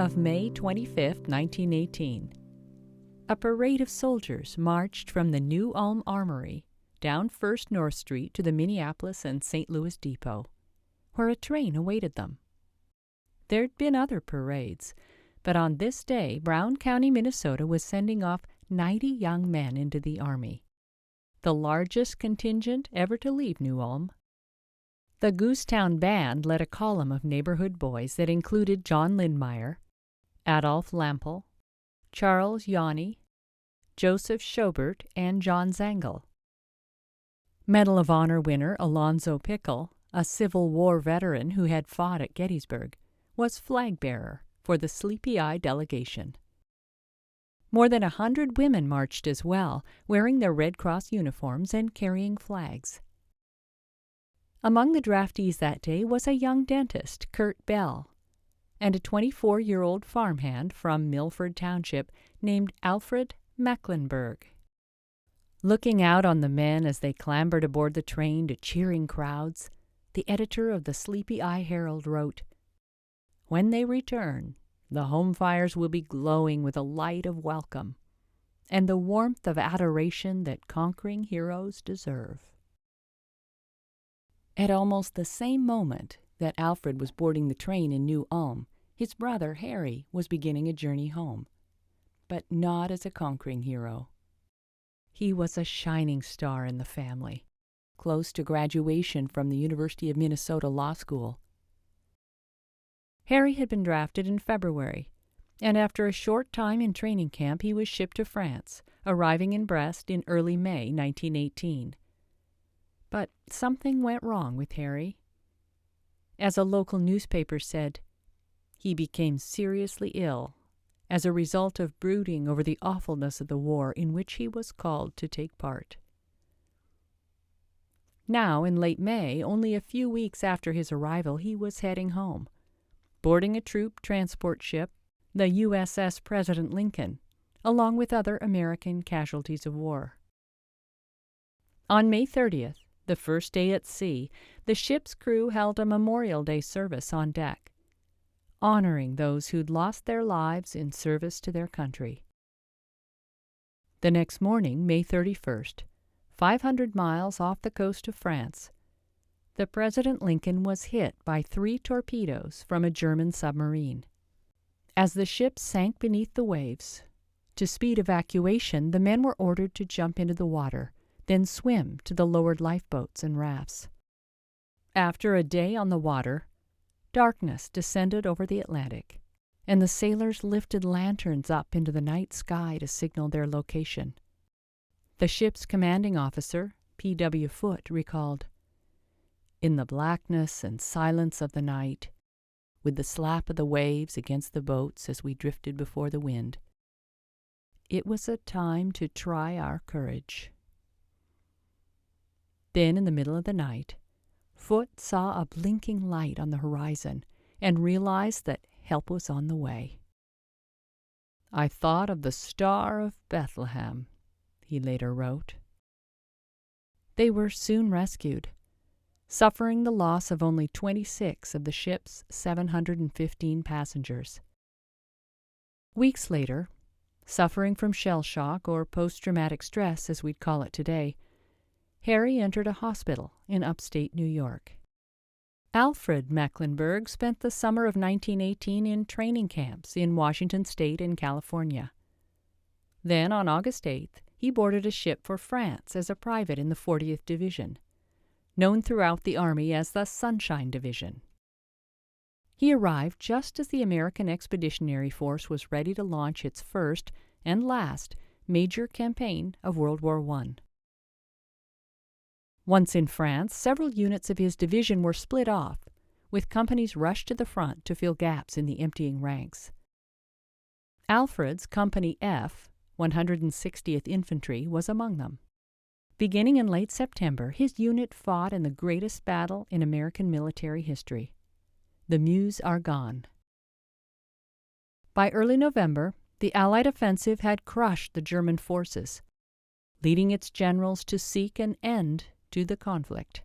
of May 25, 1918. A parade of soldiers marched from the New Ulm Armory down First North Street to the Minneapolis and St. Louis Depot, where a train awaited them. There'd been other parades, but on this day, Brown County, Minnesota was sending off 90 young men into the Army, the largest contingent ever to leave New Ulm. The Goosetown Band led a column of neighborhood boys that included John Lindmeyer, Adolph Lampel, Charles Yanni, Joseph Schobert, and John Zangel. Medal of Honor winner Alonzo Pickle, a Civil War veteran who had fought at Gettysburg, was flag bearer for the sleepy-eyed delegation. More than 100 women marched as well, wearing their Red Cross uniforms and carrying flags. Among the draftees that day was a young dentist, Kurt Bell, and a 24-year-old farmhand from Milford Township named Alfred Mecklenburg. Looking out on the men as they clambered aboard the train to cheering crowds, the editor of the Sleepy Eye Herald wrote, "When they return, the home fires will be glowing with a light of welcome and the warmth of adoration that conquering heroes deserve." At almost the same moment that Alfred was boarding the train in New Ulm, his brother Harry was beginning a journey home, but not as a conquering hero. He was a shining star in the family, close to graduation from the University of Minnesota Law School. Harry had been drafted in February, and after a short time in training camp he was shipped to France, arriving in Brest in early May 1918. But something went wrong with Harry. As a local newspaper said, he became seriously ill as a result of brooding over the awfulness of the war in which he was called to take part. Now, in late May, only a few weeks after his arrival, he was heading home, boarding a troop transport ship, the USS President Lincoln, along with other American casualties of war. On May 30th, the first day at sea, the ship's crew held a Memorial Day service on deck, honoring those who'd lost their lives in service to their country. The next morning, May 31st, 500 miles off the coast of France, the President Lincoln was hit by 3 torpedoes from a German submarine. As the ship sank beneath the waves, to speed evacuation, the men were ordered to jump into the water, then swim to the lowered lifeboats and rafts. After a day on the water, darkness descended over the Atlantic, and the sailors lifted lanterns up into the night sky to signal their location. The ship's commanding officer, P.W. Foote, recalled, "In the blackness and silence of the night, with the slap of the waves against the boats as we drifted before the wind, it was a time to try our courage." Then, in the middle of the night, Foote saw a blinking light on the horizon and realized that help was on the way. "I thought of the Star of Bethlehem," he later wrote. They were soon rescued, suffering the loss of only 26 of the ship's 715 passengers. Weeks later, suffering from shell shock or post-traumatic stress as we'd call it today, Harry entered a hospital in upstate New York. Alfred Mecklenburg spent the summer of 1918 in training camps in Washington State and California. Then, on August 8th, he boarded a ship for France as a private in the 40th Division, known throughout the Army as the Sunshine Division. He arrived just as the American Expeditionary Force was ready to launch its first and last major campaign of World War I. Once in France, several units of his division were split off, with companies rushed to the front to fill gaps in the emptying ranks. Alfred's Company F, 160th Infantry, was among them. Beginning in late September, his unit fought in the greatest battle in American military history, the Meuse-Argonne. By early November, the Allied offensive had crushed the German forces, leading its generals to seek an end to the conflict.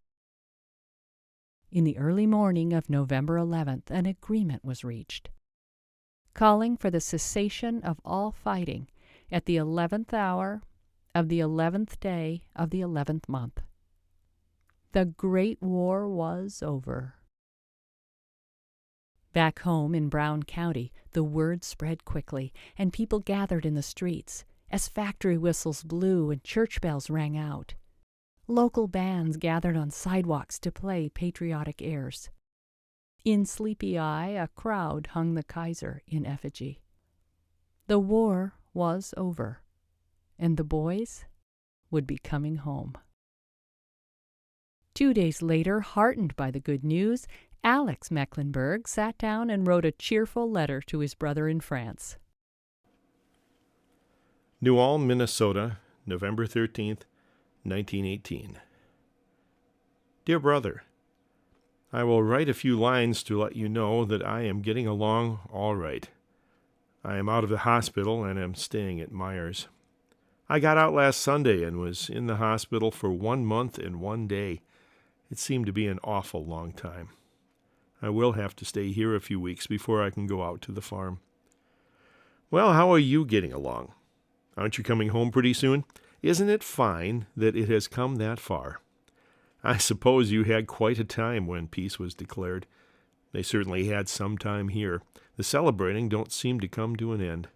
In the early morning of November 11th, an agreement was reached. calling for the cessation of all fighting at the 11th hour of the 11th day of the 11th month. The Great War was over. Back home in Brown County, the word spread quickly, and people gathered in the streets as factory whistles blew and church bells rang out. Local bands gathered on sidewalks to play patriotic airs. In Sleepy Eye, a crowd hung the Kaiser in effigy. The war was over, and the boys would be coming home. 2 days later, heartened by the good news, Alex Mecklenburg sat down and wrote a cheerful letter to his brother in France. New Ulm, Minnesota, November 13th, 1918. Dear brother, I will write a few lines to let you know that I am getting along all right. I am out of the hospital and am staying at Myers. I got out last Sunday and was in the hospital for 1 month and 1 day. It seemed to be an awful long time. I will have to stay here a few weeks before I can go out to the farm. Well, how are you getting along? Aren't you coming home pretty soon? Isn't it fine that it has come that far? I suppose you had quite a time when peace was declared. They certainly had some time here. The celebrating don't seem to come to an end.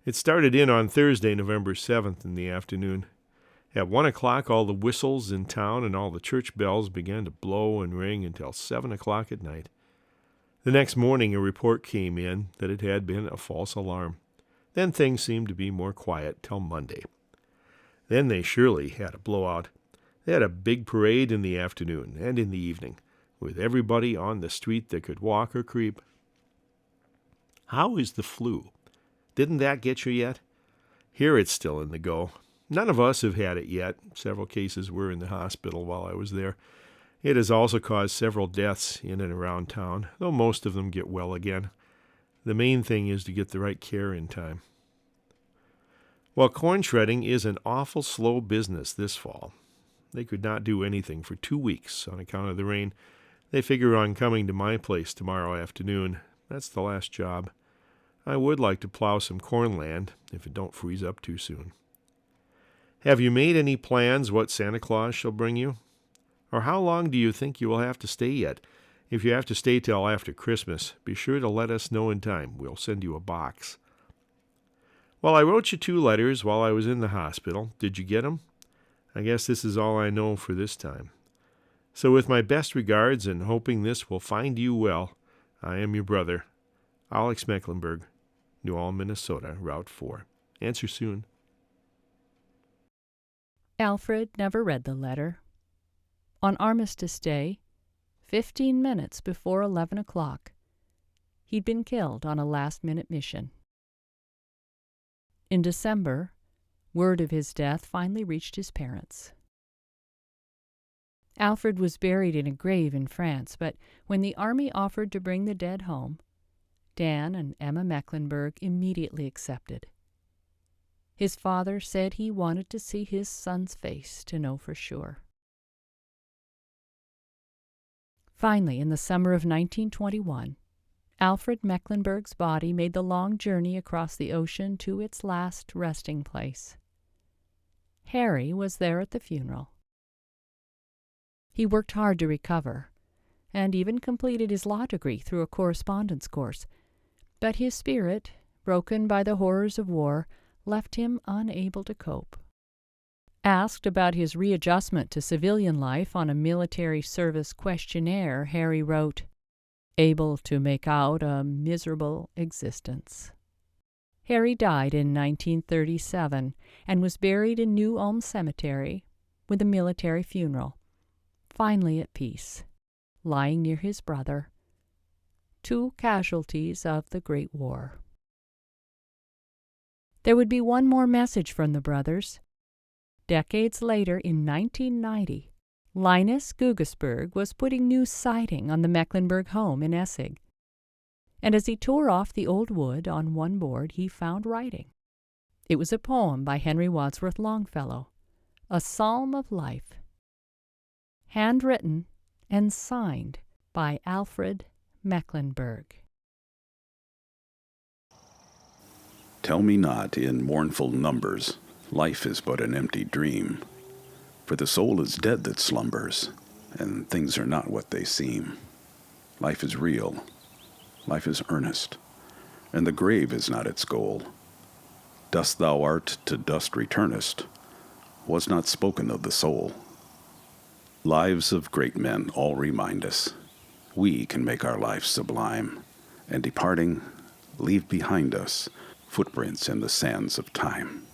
It started in on Thursday, November 7th in the afternoon. At 1 o'clock, all the whistles in town and all the church bells began to blow and ring until 7 o'clock at night. The next morning, a report came in that it had been a false alarm. Then things seemed to be more quiet till Monday. Then they surely had a blowout. They had a big parade in the afternoon and in the evening, with everybody on the street that could walk or creep. How is the flu? Didn't that get you yet? Here it's still in the go. None of us have had it yet. Several cases were in the hospital while I was there. It has also caused several deaths in and around town, though most of them get well again. The main thing is to get the right care in time. Well, corn shredding is an awful slow business this fall. They could not do anything for 2 weeks on account of the rain. They figure on coming to my place tomorrow afternoon. That's the last job. I would like to plow some corn land if it don't freeze up too soon. Have you made any plans what Santa Claus shall bring you? Or how long do you think you will have to stay yet? If you have to stay till after Christmas, be sure to let us know in time. We'll send you a box. Well, I wrote you 2 letters while I was in the hospital. Did you get 'em? I guess this is all I know for this time. So with my best regards and hoping this will find you well, I am your brother, Alex Mecklenburg, New Ulm, Minnesota, Route 4. Answer soon. Alfred never read the letter. On Armistice Day, 15 minutes before 11 o'clock, he'd been killed on a last-minute mission. In December, word of his death finally reached his parents. Alfred was buried in a grave in France, but when the army offered to bring the dead home, Dan and Emma Mecklenburg immediately accepted. His father said he wanted to see his son's face to know for sure. Finally, in the summer of 1921, Alfred Mecklenburg's body made the long journey across the ocean to its last resting place. Harry was there at the funeral. He worked hard to recover, and even completed his law degree through a correspondence course, but his spirit, broken by the horrors of war, left him unable to cope. Asked about his readjustment to civilian life on a military service questionnaire, Harry wrote, "Able to make out a miserable existence." Harry died in 1937 and was buried in New Ulm Cemetery with a military funeral, finally at peace, lying near his brother, 2 casualties of the Great War. There would be one more message from the brothers. Decades later, in 1990, Linus Gugesberg was putting new siding on the Mecklenburg home in Essig. And as he tore off the old wood on one board, he found writing. It was a poem by Henry Wadsworth Longfellow, a psalm of life, handwritten and signed by Alfred Mecklenburg. Tell me not in mournful numbers, life is but an empty dream. For the soul is dead that slumbers, and things are not what they seem. Life is real, life is earnest, and the grave is not its goal. Dust thou art, to dust returnest, was not spoken of the soul. Lives of great men all remind us, we can make our lives sublime, and departing, leave behind us footprints in the sands of time.